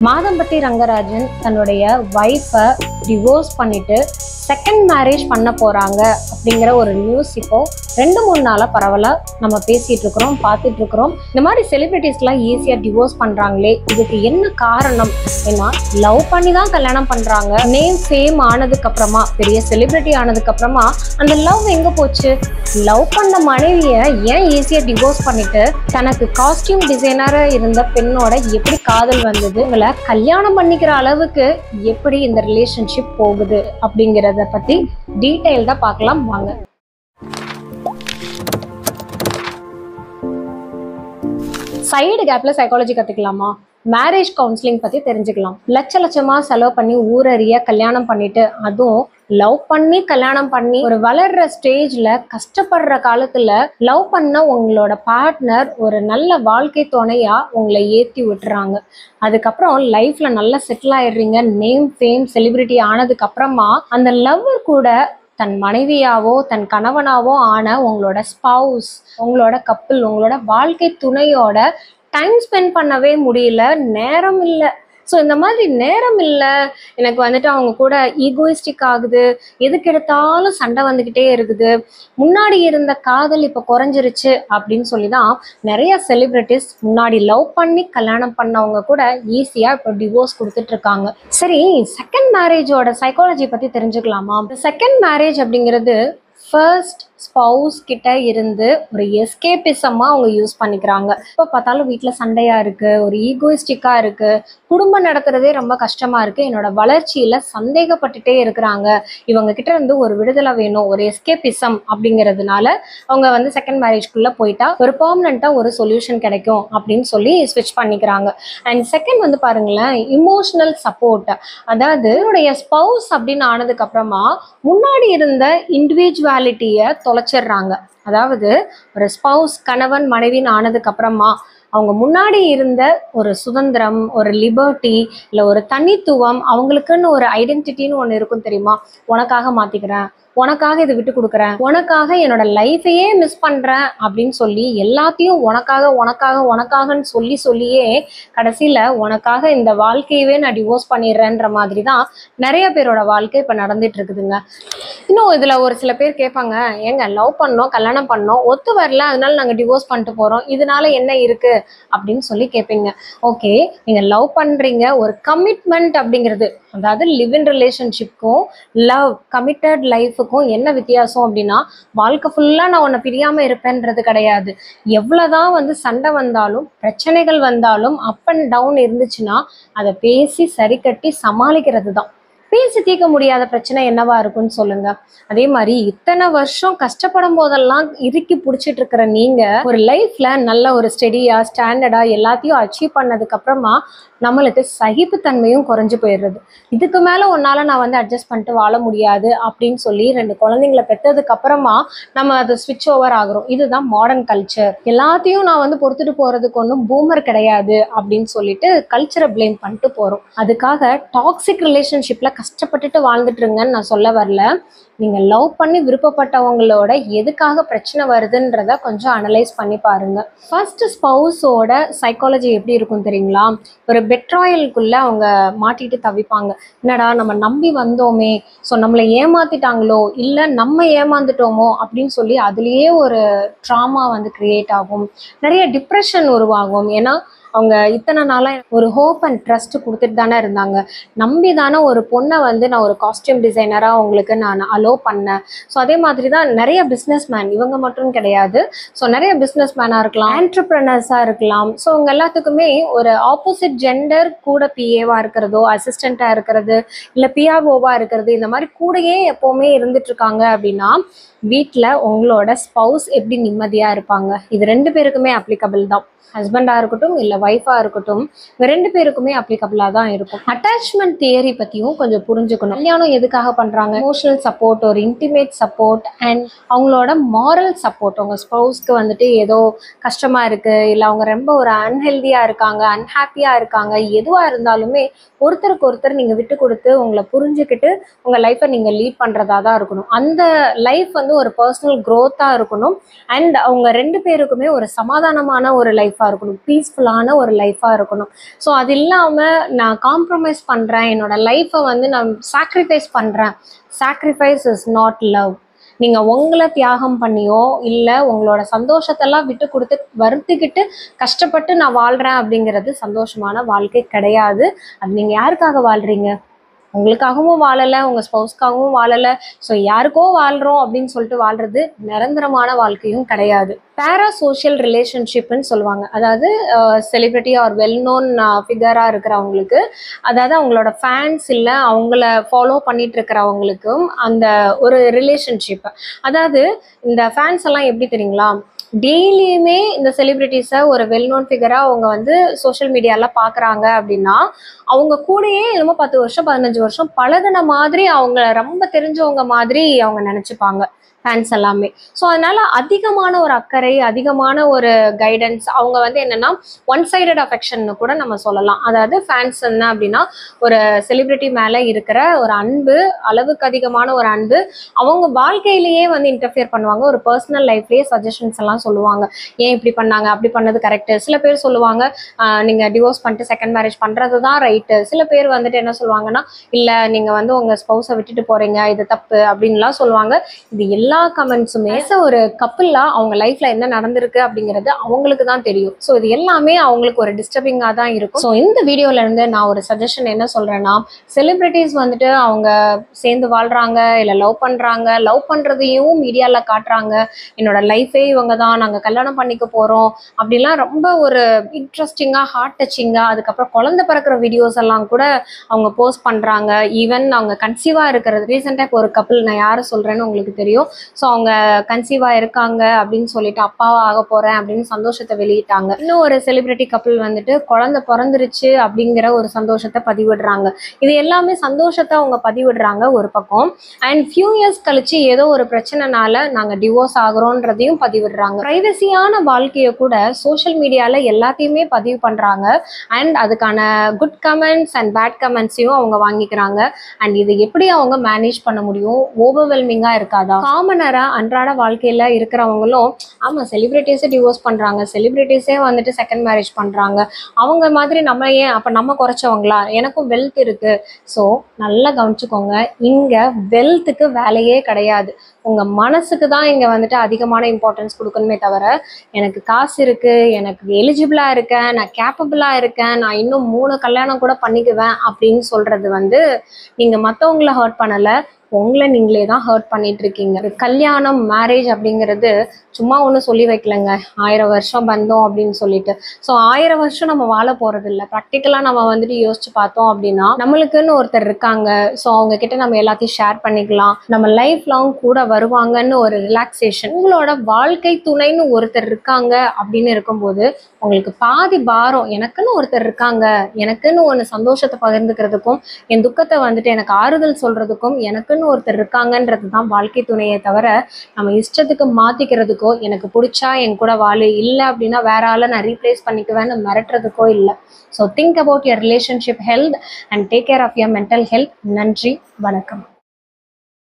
மாதம்பட்டி ரங்கராஜன் தன்னுடைய wifi divorce பண்ணிட்டு second marriage பண்ண போறாங்க அப்படிங்கிற ஒரு நியூஸ் இப்போ 2-3 நாளா பரவலா நம்ம பேசிட்டு இருக்கிறோம், பார்த்துட்டு இருக்கிறோம். இந்த மாதிரி செலிபிரிட்டிஸ்லாம் ஈஸியா டிவோர்ஸ் பண்றாங்களே, இதுக்கு என்ன காரணம்? ஏன்னா லவ் பண்ணி தான் கல்யாணம் பண்றாங்க. நேம் ஃபேம் ஆனதுக்கு அப்புறமா, பெரிய செலிபிரிட்டி ஆனதுக்கு அப்புறமா அந்த லவ் எங்க போச்சு? லவ் பண்ண மனைவிய ஏன் ஈஸியா டிவோர்ஸ் பண்ணிட்டு தனக்கு காஸ்டியூம் டிசைனரா இருந்த பெண்ணோட எப்படி காதல் வந்தது, உங்களை கல்யாணம் பண்ணிக்கிற அளவுக்கு எப்படி இந்த ரிலேஷன்ஷிப் போகுது அப்படிங்கிறத பத்தி டீடைல்டா பார்க்கலாம் வாங்க. சைடு கேப்ல சைக்காலஜி கத்துக்கலாமா? மேரேஜ் கவுன்சிலிங் பத்தி தெரிஞ்சுக்கலாம். லட்சமா செலவு பண்ணி ஊரறிய கல்யாணம் பண்ணிட்டு, அதுவும் லவ் பண்ணி கல்யாணம் பண்ணி ஒரு வளர்ற ஸ்டேஜ்ல கஷ்டப்படுற காலத்துல லவ் பண்ண உங்களோட பார்ட்னர் ஒரு நல்ல வாழ்க்கை துணையா உங்களை ஏத்தி விட்டுறாங்க. அதுக்கப்புறம் லைஃப்ல நல்லா செட்டில் ஆயிடுறீங்க. நேம் ஃபேம் செலிபிரிட்டி ஆனதுக்கு அப்புறமா அந்த லவ்வர் கூட தன் மனைவியாவோ தன் கணவனாவோ ஆன உங்களோட ஸ்பவுஸ், உங்களோட கப்பிள், உங்களோட வாழ்க்கை துணையோட டைம் ஸ்பெண்ட் பண்ணவே முடியல, நேரம் இல்லை. ஸோ இந்த மாதிரி நேரம் இல்லை, எனக்கு வந்துட்டு அவங்க கூட ஈகோயிஸ்டிக் ஆகுது, எதுக்கு எடுத்தாலும் சண்டை வந்துக்கிட்டே இருக்குது, முன்னாடி இருந்த காதல் இப்போ குறைஞ்சிருச்சு அப்படின்னு சொல்லி தான் நிறைய செலிபிரிட்டிஸ் முன்னாடி லவ் பண்ணி கல்யாணம் பண்ணவங்க கூட ஈஸியாக இப்போ டிவோர்ஸ் கொடுத்துட்டு இருக்காங்க. சரி, செகண்ட் மேரேஜோட சைக்காலஜி பற்றி தெரிஞ்சுக்கலாமா? செகண்ட் மேரேஜ் அப்படிங்கிறது ஃபர்ஸ்ட் ஸ்பவுஸ் கிட்ட இருந்து ஒரு எஸ்கேபிசமாக அவங்க யூஸ் பண்ணிக்கிறாங்க. இப்போ பார்த்தாலும் வீட்டில் சண்டையாக இருக்குது, ஒரு ஈகோயிஸ்டிக்காக இருக்குது, குடும்பம் நடத்துறதே ரொம்ப கஷ்டமாக இருக்குது, என்னோட வளர்ச்சியில் சந்தேகப்பட்டுட்டே இருக்கிறாங்க, இவங்க கிட்ட இருந்து ஒரு விடுதலை வேணும், ஒரு எஸ்கேபிசம் அப்படிங்கிறதுனால அவங்க வந்து செகண்ட் மேரேஜ்குள்ளே போயிட்டா ஒரு பெர்மனண்ட்டாக ஒரு சொல்யூஷன் கிடைக்கும் அப்படின்னு சொல்லி ஸ்விட்ச் பண்ணிக்கிறாங்க. அண்ட் செகண்ட் வந்து பாருங்களேன், இமோஷனல் சப்போர்ட். அதாவது என்னுடைய ஸ்பவுஸ் அப்படின்னு ஆனதுக்கு அப்புறமா முன்னாடி இருந்த இண்டிவிஜுவாலிட்டியை தொலைச்சிடுறாங்க. அதாவது ஒரு ஸ்பவுஸ் கணவன் மனைவின்னு ஆனதுக்கு அப்புறமா அவங்க முன்னாடி இருந்த ஒரு சுதந்திரம், ஒரு லிபர்ட்டி, இல்லை ஒரு தனித்துவம், அவங்களுக்குன்னு ஒரு ஐடென்டிட்டின்னு ஒன்று இருக்கும் தெரியுமா? உனக்காக மாற்றிக்கிறேன், உனக்காக இதை விட்டு கொடுக்குறேன், உனக்காக என்னோட லைஃபையே மிஸ் பண்ணுறேன் அப்படின்னு சொல்லி எல்லாத்தையும் உனக்காக உனக்காக உனக்காகன்னு சொல்லியே கடைசியில் உனக்காக இந்த வாழ்க்கையவே நான் டிவோர்ஸ் பண்ணிடுறேன்ற மாதிரி தான் நிறைய பேரோட வாழ்க்கை இப்போ நடந்துட்டு இருக்குதுங்க. இன்னும் இதில் ஒரு சில பேர் கேட்பாங்க, ஏங்க லவ் பண்ணோம், கல்யாணம் பண்ணோம், ஒத்து வரல, அதனால நாங்கள் டிவோர்ஸ் பண்ணிட்டு போகிறோம், இதனால என்ன இருக்குது அப்படின்னு சொல்லி கேட்பீங்க. ஓகே, நீங்கள் லவ் பண்ணுறீங்க, ஒரு கமிட்மெண்ட் அப்படிங்கிறது, அதாவது லிவ் இன் ரிலேஷன்ஷிப்க்கும் லவ் கமிட்டட் லைஃபுக்கும் என்ன வித்தியாசம் அப்படின்னா, வாழ்க்கை ஃபுல்லாக நான் உன்னை பிரியாமல் இருப்பேன்றது கிடையாது. எவ்வளோதான் வந்து சண்டை வந்தாலும் பிரச்சனைகள் வந்தாலும் அப் அண்ட் டவுன் இருந்துச்சுன்னா அதை பேசி சரி கட்டி சமாளிக்கிறது தான். பேசி தீர்க்க முடியாத பிரச்சனை என்னவா இருக்குன்னு சொல்லுங்க. அதே மாதிரி இத்தனை வருஷம் கஷ்டப்படும் போதெல்லாம் இறுக்கி பிடிச்சிட்டு இருக்கிற நீங்க ஒரு லைஃப்ல நல்ல ஒரு ஸ்டெடியா ஸ்டாண்டர்டா எல்லாத்தையும் அச்சீவ் பண்ணதுக்கு அப்புறமா நம்மளுக்கு சகிப்புத்தன்மையும் குறைஞ்சு போயிடுறது. இதுக்கு மேல உன்னால நான் வந்து அட்ஜஸ்ட் பண்ணிட்டு வாழ முடியாது அப்படின்னு சொல்லி 2 குழந்தைங்களை பெற்றதுக்கு அப்புறமா நம்ம அதை ஸ்விட்ச் ஓவர் ஆகுறோம். இதுதான் மாடர்ன் கல்ச்சர். எல்லாத்தையும் நான் வந்து பொறுத்துட்டு போறதுக்கு ஒன்றும் பூமர் கிடையாது அப்படின்னு சொல்லிட்டு கல்ச்சரை பிளேம் பண்ணிட்டு போறோம். அதுக்காக டாக்ஸிக் ரிலேஷன்ஷிப்ல கஷ்டப்பட்டுட்டு வாழ்ந்துட்டுருங்கன்னு நான் சொல்ல வரல. நீங்கள் லவ் பண்ணி விருப்பப்பட்டவங்களோட எதுக்காக பிரச்சனை வருதுன்றத கொஞ்சம் அனலைஸ் பண்ணி பாருங்க. ஃபர்ஸ்ட் ஸ்பவுஸோட சைக்காலஜி எப்படி இருக்கும் தெரியுங்களா? ஒரு பெட்ராயலுக்குள்ள அவங்க மாட்டிட்டு தவிப்பாங்க. என்னடா நம்ம நம்பி வந்தோமே, ஸோ நம்மளை ஏமாத்திட்டாங்களோ, இல்லை நம்ம ஏமாந்துட்டோமோ அப்படின்னு சொல்லி அதுலேயே ஒரு ட்ராமா வந்து கிரியேட் ஆகும். நிறைய டிப்ரெஷன் உருவாகும். ஏன்னா அவங்க இத்தனை நாளாக ஒரு ஹோப் அண்ட் ட்ரஸ்ட் கொடுத்துட்டு தானே இருந்தாங்க. நம்பி தானே ஒரு பொண்ணை வந்து நான் ஒரு காஸ்டியூம் டிசைனராக அவங்களுக்கு நான் அலோவ் பண்ணேன். ஸோ அதே மாதிரி தான் நிறைய பிஸ்னஸ் மேன், இவங்க மட்டும் கிடையாது, ஸோ நிறைய பிஸ்னஸ் மேனாக இருக்கலாம், ஆண்டர்ப்ரனர்ஸாக இருக்கலாம். ஸோ அவங்க எல்லாத்துக்குமே ஒரு ஆப்போசிட் ஜெண்டர் கூட பிஏவாக இருக்கிறதோ, அசிஸ்டண்ட்டாக இருக்கிறது, இல்லை பிஆர்ஓவாக இருக்கிறது, இந்த மாதிரி கூடயே எப்போவுமே இருந்துட்டு இருக்காங்க அப்படின்னா வீட்டில் உங்களோட ஸ்பவுஸ் எப்படி நிம்மதியாக இருப்பாங்க? இது 2 பேருக்குமே அப்ளிகபிள் தான். ஹஸ்பண்டாக இருக்கட்டும் இல்லை ஒய்ஃபாக இருக்கட்டும், 2 பேருக்குமே அப்ளிகபிளாக தான் இருக்கும். அட்டாச்மெண்ட் தியரி பற்றியும் கொஞ்சம் புரிஞ்சுக்கணும். கல்யாணம் எதுக்காக பண்ணுறாங்க? எமோஷனல் சப்போர்ட், ஒரு இன்டிமேட் சப்போர்ட் அண்ட் அவங்களோட மாரல் சப்போர்ட். அவங்க ஸ்பவுஸ்க்கு வந்துட்டு ஏதோ கஷ்டமாக இருக்குது, இல்லை அவங்க ரொம்ப ஒரு அன்ஹெல்தியாக இருக்காங்க, அன்ஹாப்பியாக இருக்காங்க, எதுவாக இருந்தாலுமே ஒருத்தருக்கு ஒருத்தர் நீங்கள் விட்டு கொடுத்து உங்களை புரிஞ்சுக்கிட்டு உங்கள் லைஃப்பை நீங்கள் லீட் பண்ணுறதா தான் இருக்கணும். அந்த லைஃப் வந்து ஒரு பர்சனல் க்ரோத்தாக இருக்கணும். அண்ட் அவங்க 2 பேருக்குமே ஒரு சமாதானமான ஒரு லைஃபாக இருக்கணும், பீஸ்ஃபுல்லான சந்தோஷமான ஒரு லைஃபாக இருக்கணும். ஸோ அது இல்லாமல் நான் காம்ப்ரமைஸ் பண்ணுறேன், என்னோட லைஃப்பை வந்து நான் சாக்ரிஃபைஸ் பண்ணுறேன். Sacrifice is not love. நீங்கள் உங்களை தியாகம் பண்ணியோ இல்லை உங்களோட சந்தோஷத்தெல்லாம் விட்டு கொடுத்து வருத்திக்கிட்டு கஷ்டப்பட்டு நான் வாழ்கிறேன் அப்படிங்கிறது சந்தோஷமான வாழ்க்கை கிடையாது. அது நீங்கள் யாருக்காக வாழ்கிறீங்க? உங்களுக்காகவும் வாழலை, உங்கள் ஸ்பௌஸ்க்காகவும் வாழலை. ஸோ யாருக்கோ வாழ்கிறோம் அப்படின்னு சொல்லிட்டு வாழ்கிறது நிரந்தரமான வாழ்க்கையும் கிடையாது. பேரா சோஷியல் ரிலேஷன்ஷிப்னு சொல்லுவாங்க. அதாவது செலிப்ரிட்டி ஆர் வெல் நோன் ஃபிகராக இருக்கிறவங்களுக்கு, அதாவது அவங்களோட ஃபேன்ஸ் இல்லை அவங்கள ஃபாலோ பண்ணிட்டு இருக்கிறவங்களுக்கும் அந்த ஒரு ரிலேஷன்ஷிப். அதாவது இந்த ஃபேன்ஸ் எல்லாம் எப்படி தெரியுங்களா, டெய்லியுமே இந்த செலிப்ரிட்டிஸை ஒரு வெல் நோன் ஃபிகராக அவங்க வந்து சோஷியல் மீடியாவில் பார்க்குறாங்க அப்படின்னா அவங்க கூடயே என்னமோ 10 வருஷம் 15 வருஷம் பழகுன மாதிரி, அவங்க ரொம்ப தெரிஞ்சவங்க மாதிரி அவங்க நினச்சிப்பாங்க ஃபேன்ஸ் எல்லாமே. ஸோ அதனால அதிகமான ஒரு அக்கறை, அதிகமான ஒரு கைடன்ஸ், அவங்க வந்து என்னன்னா ஒன் சைடட் அஃபெக்ஷன் கூட நம்ம சொல்லலாம். அதாவது ஃபேன்ஸ் என்ன அப்படின்னா ஒரு செலிபிரிட்டி மேலே இருக்கிற ஒரு அன்பு, அளவுக்கு அதிகமான ஒரு அன்பு. அவங்க வாழ்க்கையிலேயே வந்து இன்டர்ஃபியர் பண்ணுவாங்க, ஒரு பர்சனல் லைஃப்லேயே சஜஷன்ஸ் எல்லாம் சொல்லுவாங்க. ஏன் இப்படி பண்ணாங்க, அப்படி பண்ணது கரெக்டு. சில பேர் சொல்லுவாங்க நீங்கள் டிவோர்ஸ் பண்ணிட்டு செகண்ட் மேரேஜ் பண்ணுறது தான் ரைட்டு. சில பேர் வந்துட்டு என்ன சொல்லுவாங்கன்னா இல்லை நீங்கள் வந்து உங்கள் ஸ்பௌஸை விட்டுட்டு போகிறீங்க, இது தப்பு அப்படின்லாம் சொல்லுவாங்க. இது எல்லா கமெண்ட்ஸுமே ஒரு கப்பிளா அவங்க லைஃப்ல என்ன நடந்திருக்கு அப்படிங்கிறது அவங்களுக்கு தான் தெரியும். ஸோ இது எல்லாமே அவங்களுக்கு ஒரு டிஸ்டர்பிங்காக தான் இருக்கும். ஸோ இந்த வீடியோல இருந்து நான் ஒரு சஜஷன் என்ன சொல்றேன்னா, செலிபிரிட்டிஸ் வந்துட்டு அவங்க சேர்ந்து வாழ்றாங்க இல்லை லவ் பண்றாங்க, லவ் பண்றதையும் மீடியால காட்டுறாங்க. என்னோட லைஃபே இவங்க தான், நாங்கள் கல்யாணம் பண்ணிக்க போறோம் அப்படிலாம் ரொம்ப ஒரு இன்ட்ரெஸ்டிங்கா ஹார்ட் டச்சிங்கா, அதுக்கப்புறம் குழந்தை பிறக்கிற வீடியோஸ் எல்லாம் கூட அவங்க போஸ்ட் பண்றாங்க. ஈவன் அவங்க கன்சீவா இருக்கிறது. ரீசெண்டாக இப்போ ஒரு கப்பிள், நான் யாரை சொல்றேன்னு உங்களுக்கு தெரியும். ஸோ அவங்க கன்சீவாக இருக்காங்க அப்படின்னு சொல்லிட்டு அப்பாவா ஆக போகிறேன் அப்படின்னு சந்தோஷத்தை வெளியிட்டாங்க. இன்னும் ஒரு செலிபிரிட்டி கப்பிள் வந்துட்டு குழந்தை பிறந்துருச்சு அப்படிங்கிற ஒரு சந்தோஷத்தை பதிவிடுறாங்க. இது எல்லாமே சந்தோஷத்தை அவங்க பதிவிடுறாங்க ஒரு பக்கம். அண்ட் ஃபியூ இயர்ஸ் கழிச்சு ஏதோ ஒரு பிரச்சனைனால நாங்கள் டிவோர்ஸ் ஆகிறோன்றதையும் பதிவிடுறாங்க. ப்ரைவசியான வாழ்க்கையை கூட சோஷியல் மீடியாவில் எல்லாத்தையுமே பதிவு பண்ணுறாங்க. அண்ட் அதுக்கான குட் கமெண்ட்ஸ் அண்ட் பேட் கமெண்ட்ஸையும் அவங்க வாங்கிக்கிறாங்க. அண்ட் இது எப்படி அவங்க மேனேஜ் பண்ண முடியும்? ஓவர்வெல்மிங்காக இருக்காதா? காமனரா அன்றாட வாழ்க்கையில இருக்கிறவங்களும் ஆமாம் செலிபிரிட்டிஸே டிவோர்ஸ் பண்ணுறாங்க, செலிபிரிட்டிஸே வந்துட்டு செகண்ட் மேரேஜ் பண்ணுறாங்க, அவங்க மாதிரி நம்ம ஏன், அப்போ நம்ம குறைச்சவங்களா? எனக்கும் வெல்த் இருக்கு. ஸோ நல்லா கவனிச்சுக்கோங்க, இங்கே வெல்த்துக்கு வேலையே கிடையாது. உங்கள் மனசுக்கு தான் இங்கே வந்துட்டு அதிகமான இம்பார்ட்டன்ஸ் கொடுக்கணுமே தவிர, எனக்கு காசு இருக்குது, எனக்கு எலிஜிபிளாக இருக்கேன், நான் கேப்பபிளாக இருக்கேன், நான் இன்னும் 3 கல்யாணம் கூட பண்ணிக்குவேன் அப்படின்னு சொல்கிறது வந்து நீங்கள் மற்றவங்கள ஹர்ட் பண்ணலை, உங்களை நீங்களே தான் ஹர்ட் பண்ணிட்டு இருக்கீங்க. கல்யாணம் மேரேஜ் அப்படிங்கிறது சும்மா ஒன்றும் சொல்லி வைக்கலங்க, 1000 வருஷம் பந்தோம் அப்படின்னு சொல்லிட்டு. ஸோ 1000 வருஷம் நம்ம வாழ போறது இல்லை. ப்ராக்டிக்கலாக நம்ம வந்துட்டு யோசிச்சு பார்த்தோம் அப்படின்னா நம்மளுக்குன்னு ஒருத்தர் இருக்காங்க. ஸோ அவங்க கிட்ட நம்ம எல்லாத்தையும் ஷேர் பண்ணிக்கலாம், நம்ம லைஃப் லாங் கூட வருவாங்கன்னு ஒரு ரிலாக்ஸேஷன். உங்களோட வாழ்க்கை துணைன்னு ஒருத்தர் இருக்காங்க அப்படின்னு இருக்கும்போது உங்களுக்கு பாதி பாரம், எனக்குன்னு ஒருத்தர் இருக்காங்க, எனக்குன்னு ஒன்று சந்தோஷத்தை பகிர்ந்துக்கிறதுக்கும் என் துக்கத்தை வந்துட்டு எனக்கு ஆறுதல் சொல்றதுக்கும் எனக்கு ஒருத்தர் இருக்காங்கன்றது தான் வாழ்க்கை துணையை தவிர நம்ம இஷ்டத்துக்கு மாத்திக்கிறதுக்கோ, எனக்கு பிடிச்சா என் கூட வாழு, இல்லை அப்படின்னா வேற ஆளை நான் ரீப்ளேஸ் பண்ணிக்குவேன்னு மிரட்டுறதுக்கோ இல்லை. So think about your relationship health and take care of your mental health. நன்றி, வணக்கம்.